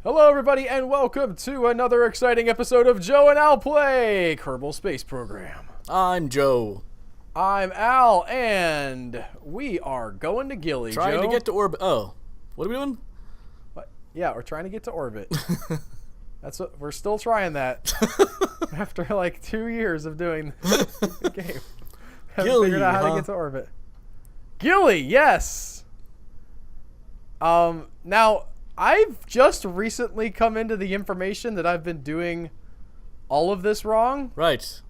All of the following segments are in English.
Hello, everybody, and welcome to another exciting episode of Joe and Al Play Kerbal Space Program. I'm Joe. I'm Al, and we are going to Gilly, Trying Joe. to get to orbit. Oh, what are we doing? What? Yeah, we're trying to get to orbit. That's what we're still trying that after like 2 years of doing the game. Haven't Gilly, figured out how to get to orbit. Gilly, yes. Now I've just recently come into the information that I've been doing all of this wrong. Right.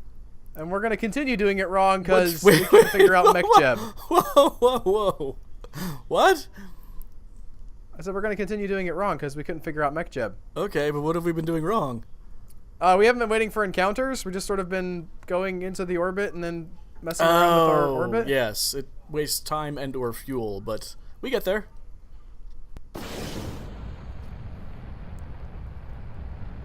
And we're going to continue doing it wrong because we can't figure out MechJeb. Whoa. What? I said we're going to continue doing it wrong because we couldn't figure out MechJeb. Okay, but what have we been doing wrong? We haven't been waiting for encounters. We've just sort of been going into the orbit and then messing around with our orbit. Yes. It wastes time and or fuel, but we get there.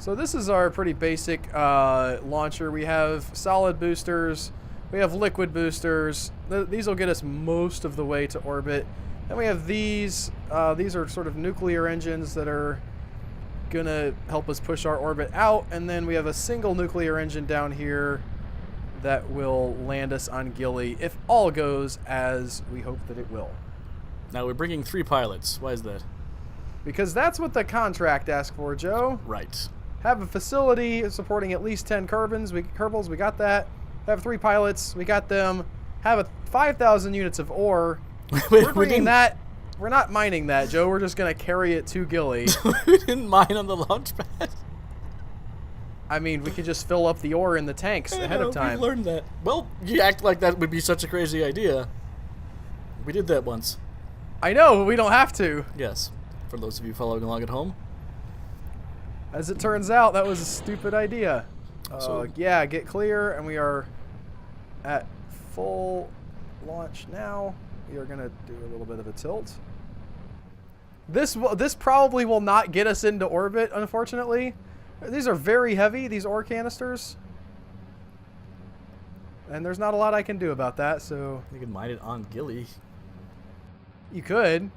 So this is our pretty basic launcher. We have solid boosters. We have liquid boosters. These will get us most of the way to orbit. Then we have these. These are sort of nuclear engines that are going to help us push our orbit out. And then we have a single nuclear engine down here that will land us on Gilly if all goes as we hope that it will. Now we're bringing 3 pilots. Why is that? Because that's what the contract asked for, Joe. Right. Have a facility supporting at least 10 Kerbals, we got that. Have 3 pilots, we got them. Have 5,000 units of ore. We're bringing that. We're not mining that, Joe. We're just going to carry it to Gilly. We didn't mine on the launch pad. I mean, we could just fill up the ore in the tanks ahead of time. We learned that. Well, you act like that would be such a crazy idea. We did that once. I know, but we don't have to. Yes. For those of you following along at home. As it turns out, that was a stupid idea. So, yeah, get clear, and we are at full launch now. We are going to do a little bit of a tilt. This probably will not get us into orbit, unfortunately. These are very heavy, these ore canisters. And there's not a lot I can do about that, so... You can mine it on Gilly. You could.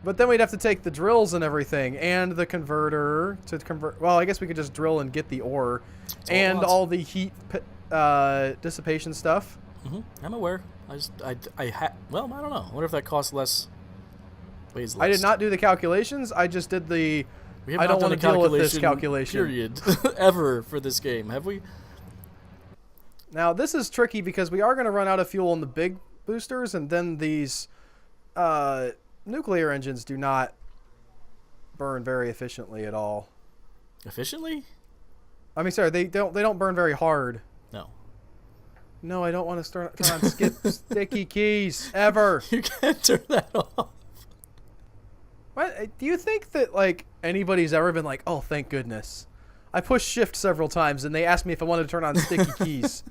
But then we'd have to take the drills and everything, and the converter to convert. Well, I guess we could just drill and get the ore, and all the heat dissipation stuff. I'm aware. Well, I don't know. I wonder if that costs less. Weighs less. I did not do the calculations. I just did the. We have I not don't done want to deal with this calculation. Period. Ever for this game, have we? Now this is tricky because we are going to run out of fuel in the big boosters, and then these. Nuclear engines do not burn very efficiently at all. Efficiently? I mean, sorry, they don't burn very hard. No. No, I don't want to turn on skip sticky keys ever. You can't turn that off. What? Do you think that like anybody's ever been like, oh, thank goodness, I pushed shift several times and they asked me if I wanted to turn on sticky keys.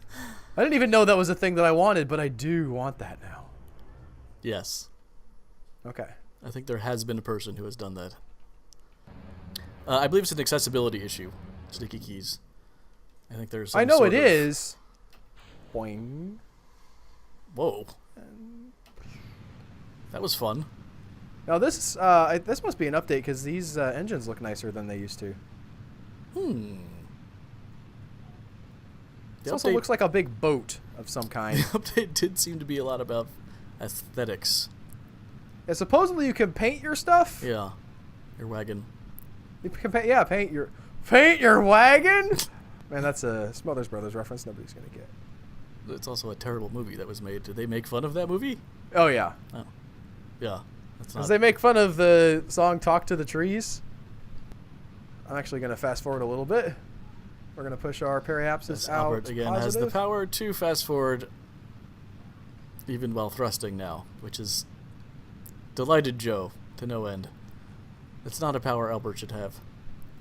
I didn't even know that was a thing that I wanted, but I do want that now. Yes. Okay. I think there has been a person who has done that. I believe it's an accessibility issue. Sticky keys. I think there's. I know it is. Boing. Whoa. That was fun. Now this this must be an update because these engines look nicer than they used to. It also looks like a big boat of some kind. The update did seem to be a lot about aesthetics. Yeah, supposedly you can paint your stuff. Yeah, your wagon. You can paint your wagon. Man, that's a Smothers Brothers reference. Nobody's gonna get. It's also a terrible movie that was made. Did they make fun of that movie? Oh yeah. Oh, yeah. That's not. Because they make fun of the song "Talk to the Trees." I'm actually gonna fast forward a little bit. We're gonna push our periapsis out. Albert again has the power to fast forward, even while thrusting now, which is. Delighted Joe to no end. It's not a power Albert should have.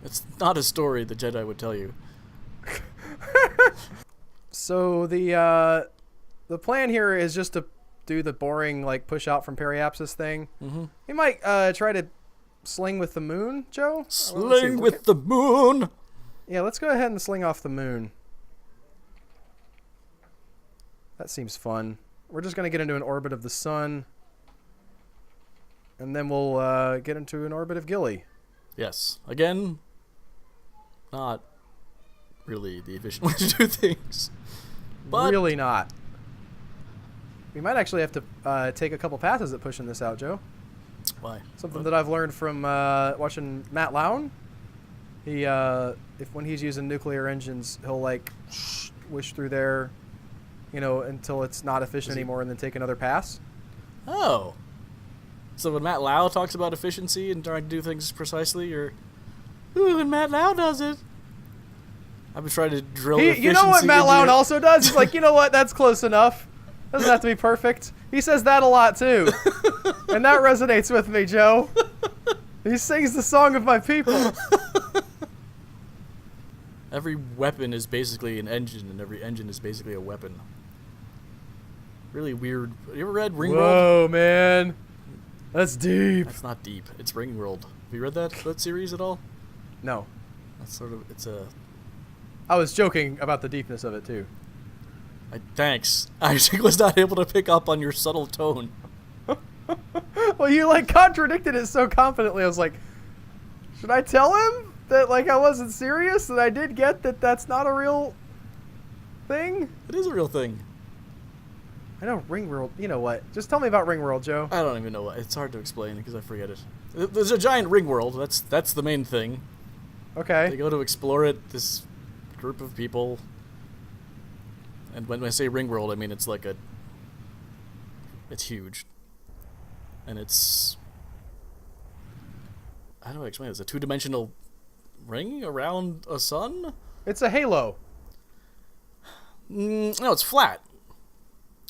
It's not a story the Jedi would tell you. So the plan here is just to do the boring like push out from periapsis thing. We might try to sling with the moon, Joe. Sling with the moon. Yeah, let's go ahead and sling off the moon. That seems fun. We're just gonna get into an orbit of the sun. And then we'll get into an orbit of Gilly. Yes. Again, not really the efficient way to do things. But Really not. We might actually have to take a couple passes at pushing this out, Joe. why? Something that I've learned from watching Matt Lown. He, when he's using nuclear engines, he'll like wish through there, until it's not efficient anymore, and then take another pass. Oh. So when Matt Lau talks about efficiency and trying to do things precisely, you're, ooh, when Matt Lau does it. I've been trying to drill efficiency. You know what Matt into Lown it. also does? He's like, you know what? That's close enough. Doesn't have to be perfect. He says that a lot too, and that resonates with me, Joe. He sings the song of my people. Every weapon is basically an engine, and every engine is basically a weapon. Really weird. You ever read Ringworld? Whoa, man. That's deep. That's not deep. It's Ringworld. Have you read that series at all? No. That's sort of, it's a... I was joking about the deepness of it, too. Thanks. I was not able to pick up on your subtle tone. Well, you, contradicted it so confidently. I was like, should I tell him that, I wasn't serious? That I did get that that's not a real thing? It is a real thing. I know Ringworld. You know what? Just tell me about Ringworld, Joe. I don't even know what. It's hard to explain because I forget it. There's a giant ring world. That's the main thing. Okay. They go to explore it. This group of people. And when I say ring world, I mean it's like a. It's huge. And it's. How do I explain this? A two-dimensional ring around a sun? It's a halo. No, it's flat.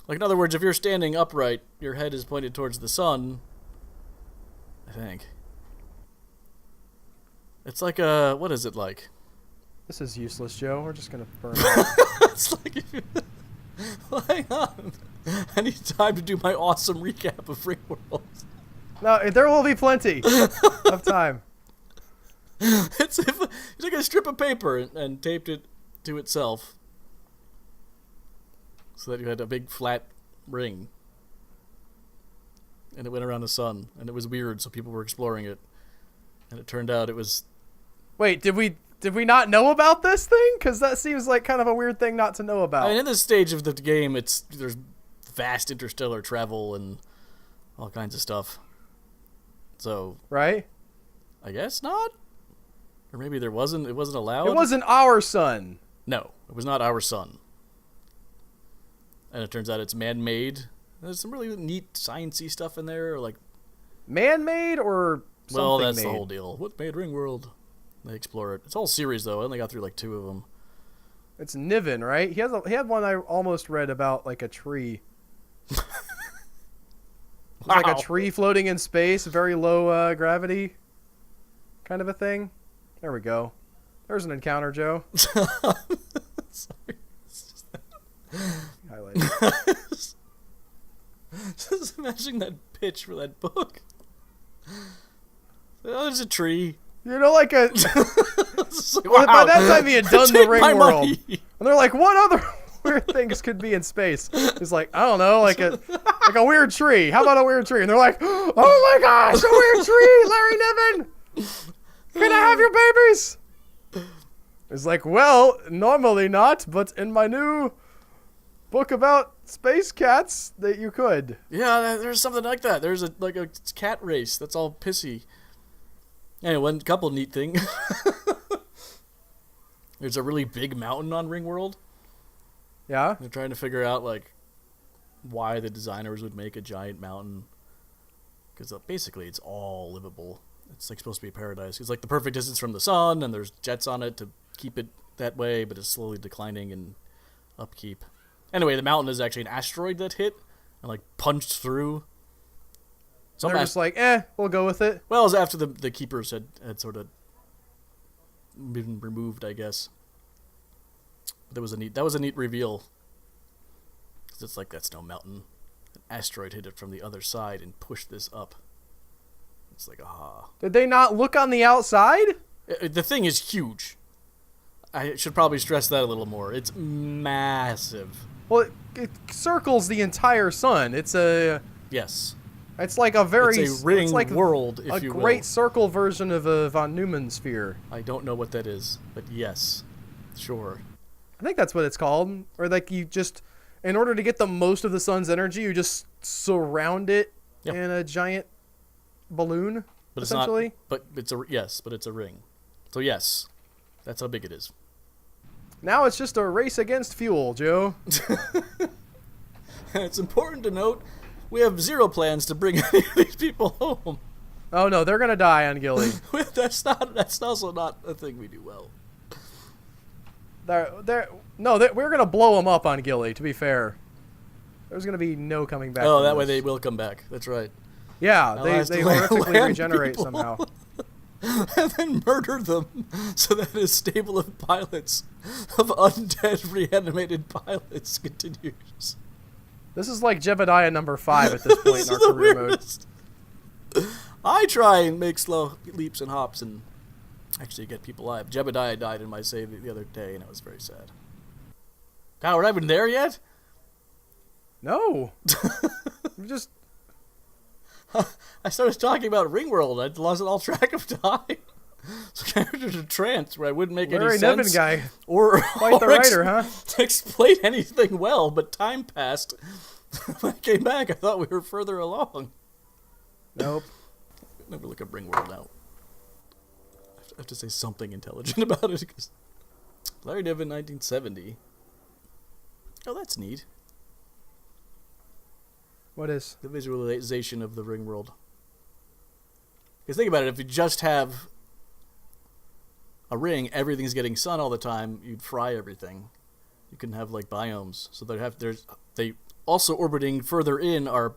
Like, in other words, if you're standing upright, your head is pointed towards the sun. I think. It's like a... What is it like? This is useless, Joe. We're just going to burn it. It's like... If you, well, hang on. I need time to do my awesome recap of Ringworld. No, there will be plenty of time. It's if you took a strip of paper and taped it to itself. So that you had a big flat ring. And it went around the sun. And it was weird, so people were exploring it. And it turned out it was... Wait, did we not know about this thing? Because that seems like kind of a weird thing not to know about. I mean, in this stage of the game, there's vast interstellar travel and all kinds of stuff. So... Right? I guess not? Or maybe there wasn't... It wasn't allowed? It wasn't our sun. No, it was not our sun. And it turns out it's man-made. There's some really neat science-y stuff in there, like... Man-made or something Well, that's made? the whole deal. What made Ringworld? They explore it. It's all series, though. I only got through, 2 of them. It's Niven, right? He had one I almost read about, a tree. Wow. Like a tree floating in space, very low gravity kind of a thing. There we go. There's an encounter, Joe. Sorry. Highlight. Just imagining that pitch for that book. Oh, there's a tree. Like a... It's like, Well, by that time he had done the Take my ring world. money. And they're like, what other weird things could be in space? It's like, I don't know, like a weird tree. How about a weird tree? And they're like, oh my gosh, a weird tree, Larry Niven. Can I have your babies? It's like, well, normally not, but in my new book about space cats, that you could. Yeah, there's something like that. There's a cat race that's all pissy. Anyway, one couple neat thing. There's a really big mountain on Ringworld. Yeah? They're trying to figure out, why the designers would make a giant mountain. Because basically it's all livable. It's, supposed to be a paradise. It's, the perfect distance from the sun, and there's jets on it to keep it that way, but it's slowly declining in upkeep. Anyway, the mountain is actually an asteroid that hit and, punched through. They're just like, we'll go with it. Well, it was after the keepers had sort of been removed, I guess. But that was a neat reveal. 'Cause it's that's no mountain. An asteroid hit it from the other side and pushed this up. It's aha. Did they not look on the outside? The thing is huge. I should probably stress that a little more. It's massive. Well, it circles the entire sun. It's a... Yes. It's like a very... It's a ring it's like world, if you will. A great circle version of a von Neumann sphere. I don't know what that is, but yes. Sure. I think that's what it's called. Or like you just... In order to get the most of the sun's energy, you just surround it in a giant balloon, but essentially. It's not, but it's a ring. So yes, that's how big it is. Now it's just a race against fuel, Joe. It's important to note, we have zero plans to bring any of these people home. Oh no, they're gonna die on Gilly. That's also not a thing we do well. We're gonna blow them up on Gilly. To be fair, there's gonna be no coming back. Oh, that way they will come back. That's right. Yeah, they horrifically regenerate somehow. And then murder them so that his stable of pilots, of undead reanimated pilots, continues. This is like Jebediah number 5 at this point in our career mode. I try and make slow leaps and hops and actually get people alive. Jebediah died in my save the other day, and it was very sad. God, we're not even there yet? No. We just... I started talking about Ringworld. I lost all track of time. So I entered a trance where I wouldn't make any sense. Larry Niven guy. Or Quite the writer, huh? To explain anything well, but time passed. When I came back, I thought we were further along. Nope. Never look up Ringworld now. I have to say something intelligent about it. Because Larry Niven, 1970. Oh, that's neat. What is? The visualization of the Ringworld. Because think about it, if you just have a ring, everything's getting sun all the time, you'd fry everything. You can have like biomes. So they also orbiting further in are,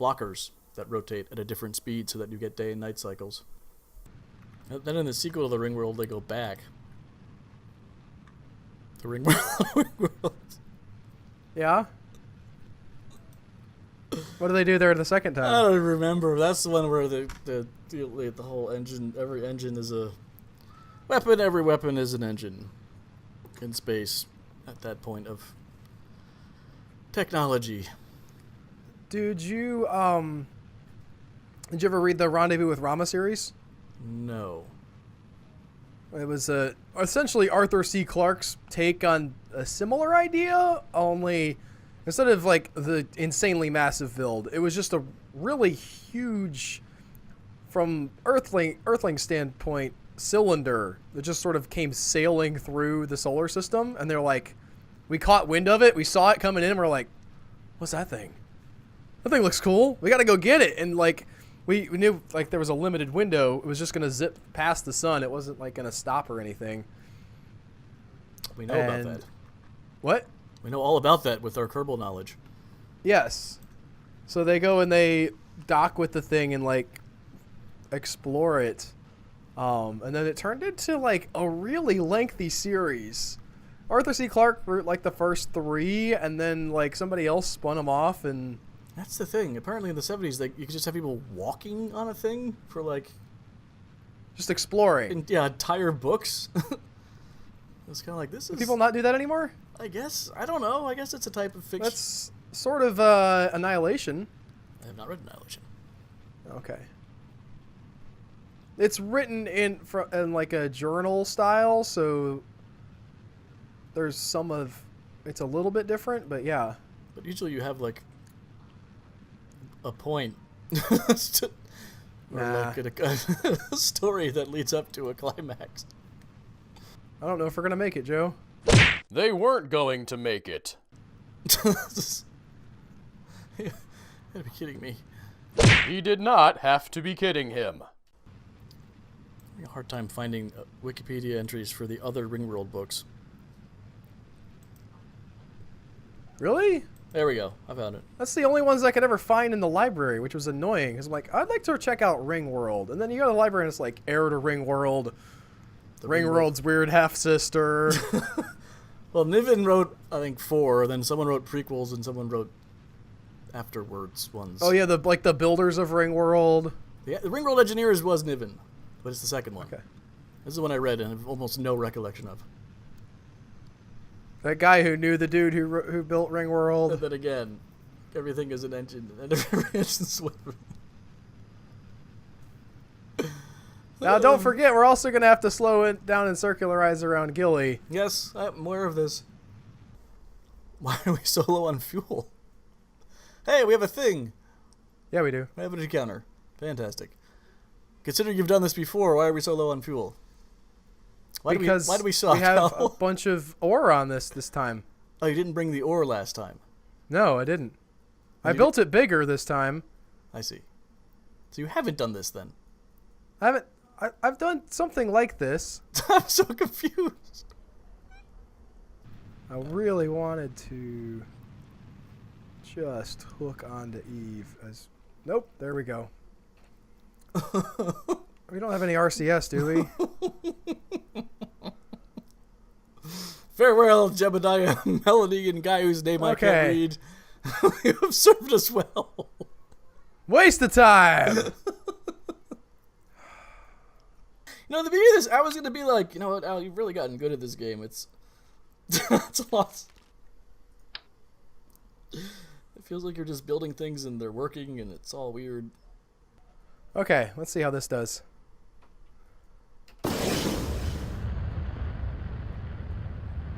blockers that rotate at a different speed so that you get day and night cycles. And then in the sequel to the Ringworld, they go back. The Ringworld. Yeah? What do they do there the second time? I don't remember. That's the one where the whole engine, every engine is a weapon, every weapon is an engine in space at that point of technology. Did you ever read the Rendezvous with Rama series? No. It was essentially Arthur C. Clarke's take on a similar idea, only instead of like the insanely massive build, it was just a really huge, from Earthling standpoint, cylinder that just sort of came sailing through the solar system. And they're like, we caught wind of it, we saw it coming in, and we're like, what's that thing? That thing looks cool. We got to go get it. And like, we knew like there was a limited window. It was just going to zip past the sun. It wasn't like going to stop or anything. We know about that. What? We know all about that with our Kerbal knowledge. Yes. So they go and they dock with the thing and like explore it. And then it turned into like a really lengthy series. Arthur C. Clarke wrote like the first 3, and then like somebody else spun them off. And that's the thing. Apparently in the 70s, you could just have people walking on a thing for like... just exploring. Entire books. It's kind of like, this is... Do people not do that anymore? I guess. I don't know. I guess it's a type of fiction. That's sort of Annihilation. I have not read Annihilation. Okay. It's written in like a journal style, so there's some of... it's a little bit different, but yeah. But usually you have like a point. Or like a story that leads up to a climax. I don't know if we're going to make it, Joe. They weren't going to make it. You gotta be kidding me. He did not have to be kidding him. I have a hard time finding Wikipedia entries for the other Ringworld books. Really? There we go. I found it. That's the only ones I could ever find in the library, which was annoying. Because I'm like, I'd like to check out Ringworld. And then you go to the library and it's like, Heir to Ringworld, Ringworld's weird half-sister. Well, Niven wrote, I think, 4, then someone wrote prequels, and someone wrote afterwards ones. Oh yeah, the builders of Ringworld. The Ringworld Engineers was Niven, but it's the second one. Okay. This is one I read and have almost no recollection of. That guy who knew the dude who built Ringworld. And then again, everything is an engine and every engine's weapon. Now, don't forget, we're also going to have to slow it down and circularize around Gilly. Yes, I'm aware of this. Why are we so low on fuel? Hey, we have a thing. Yeah, we do. We have an encounter. Fantastic. Considering you've done this before, why are we so low on fuel? Why Because do we suck? we have a bunch of ore on this time. Oh, you didn't bring the ore last time. No, I didn't. I built it bigger this time. I see. So you haven't done this then? I haven't. I've done something like this. I'm so confused. I really wanted to just hook onto Eve as... Nope, there we go. We don't have any RCS, do we? Farewell, Jebediah, Melody, and guy whose name I can't read. You have served us well. Waste of time! You know, at the beginning of this, I was going to be like, you know what, Al, you've really gotten good at this game. It's a lot. It feels like you're just building things and they're working and it's all weird. Okay, let's see how this does.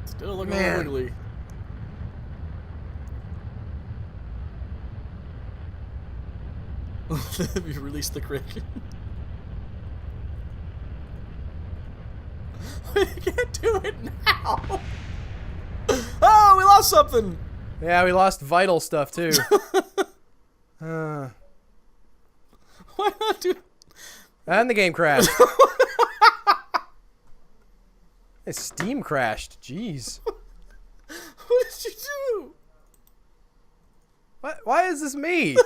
Still looking a little wiggly. You released the crick. We can't do it now. Oh, we lost something. Yeah, we lost vital stuff too. Why not do? And the game crashed. Steam crashed. Jeez. What did you do? What? Why is this me?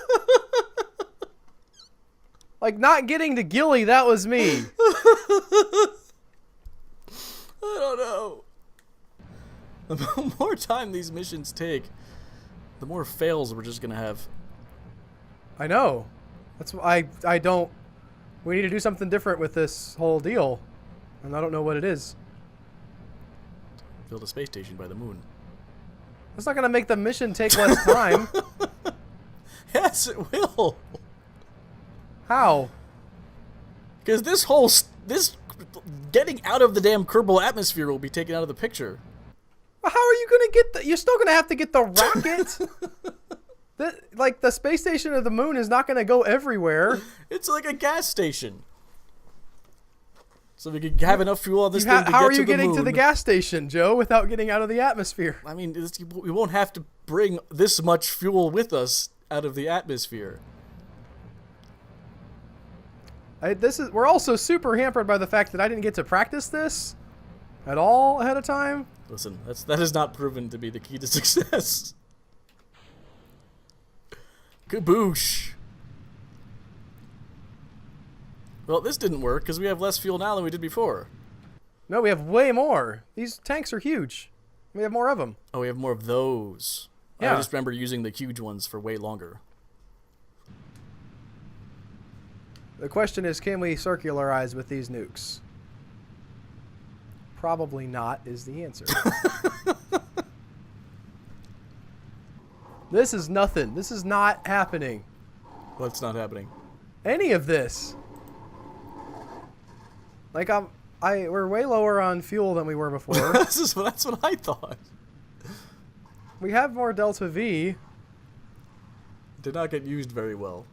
Like, not getting to Gilly, that was me. I don't know. The more time these missions take, the more fails we're just gonna have. I know. That's why I don't... We need to do something different with this whole deal. And I don't know what it is. Build a space station by the moon. That's not going to make the mission take less time. Yes, it will. How? Because this getting out of the damn Kerbal atmosphere will be taken out of the picture. How are you going to get the... You're still going to have to get the rocket. Like, the space station of the moon is not going to go everywhere. It's like a gas station. So we could have enough fuel on this thing to get to the moon. How are you getting to the gas station, Joe, without getting out of the atmosphere? I mean, we won't have to bring this much fuel with us out of the atmosphere. We're also super hampered by the fact that I didn't get to practice this at all ahead of time. Listen, that is not proven to be the key to success. Kaboosh. Well, this didn't work because we have less fuel now than we did before. No, we have way more. These tanks are huge. We have more of them. Oh, we have more of those. Yeah. I just remember using the huge ones for way longer. The question is, can we circularize with these nukes? Probably not is the answer. This is nothing. This is not happening. What's not happening? Any of this. Like, we're way lower on fuel than we were before. That's what I thought. We have more Delta V. Did not get used very well.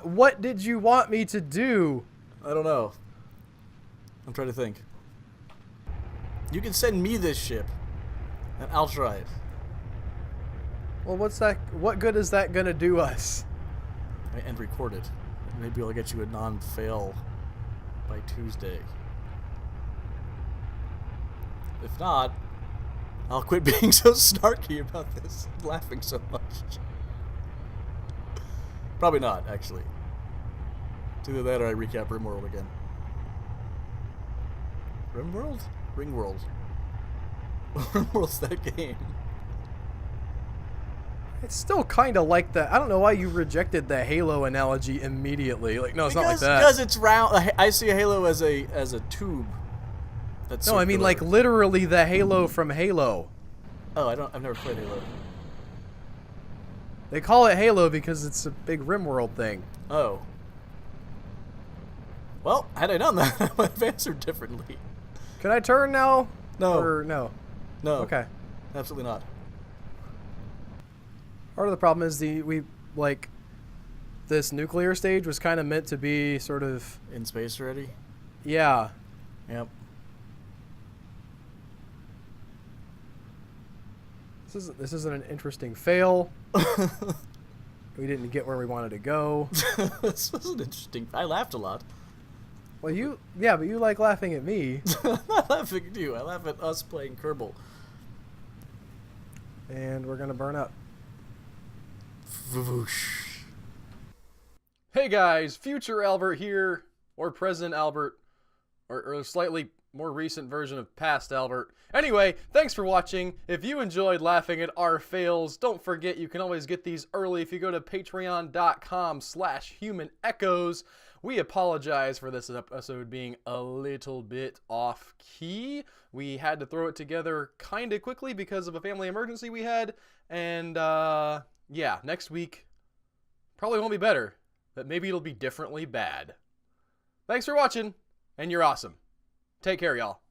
What did you want me to do? I don't know. I'm trying to think. You can send me this ship, and I'll try it. Well, what's that? What good is that gonna do us? And record it. Maybe I'll get you a non-fail by Tuesday. If not, I'll quit being so snarky about this, laughing so much. Probably not, actually. It's either that or I recap RimWorld again. RimWorld? Ringworld. RimWorld's that game. It's still kind of like that. I don't know why you rejected the Halo analogy immediately. Like, no, it's not like that. Because it's round. I see a Halo as a tube. That's no, I mean like literally the Halo from Halo. Oh, I've never played Halo. They call it Halo because it's a big RimWorld thing. Oh. Well, had I done that, I would have answered differently. Can I turn now? No. Or no? No. Okay. Absolutely not. Part of the problem is this nuclear stage was kind of meant to be sort of, In space already? yeah. Yep. This isn't an interesting fail. We didn't get where we wanted to go. This was an interesting... I laughed a lot. Well, but you like laughing at me. I'm not laughing at you. I laugh at us playing Kerbal. And we're gonna burn up. Voosh. Hey guys, future Albert here, or present Albert, or a slightly more recent version of past Albert. Anyway, thanks for watching. If you enjoyed laughing at our fails, don't forget you can always get these early if you go to patreon.com/humanechoes. We apologize for this episode being a little bit off key. We had to throw it together kind of quickly because of a family emergency we had. And yeah, next week probably won't be better, but maybe it'll be differently bad. Thanks for watching, and you're awesome. Take care, y'all.